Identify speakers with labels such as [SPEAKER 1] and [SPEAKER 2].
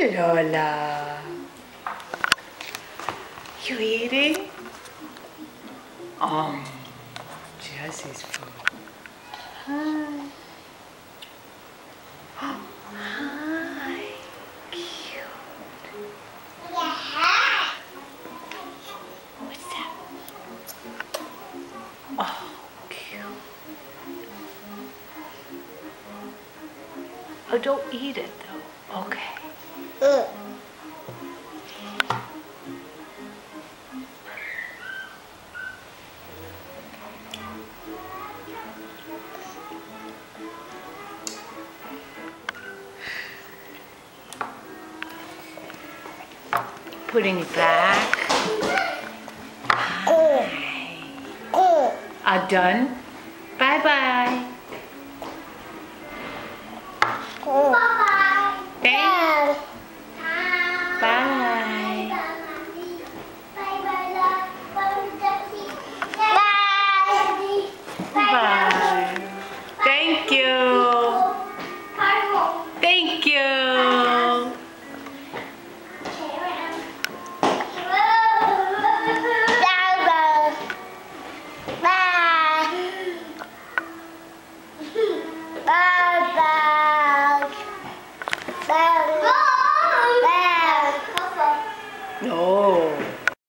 [SPEAKER 1] Lola. You eating? Jesse's food. Hi. Hi. Cute. What's that? Oh, cute. Oh, don't eat it though. Okay. Putting it back. Done. Bye-bye.
[SPEAKER 2] Bye-bye.
[SPEAKER 1] Thanks. Bye.
[SPEAKER 2] Bye.
[SPEAKER 1] Bye. Thank you. Thank you.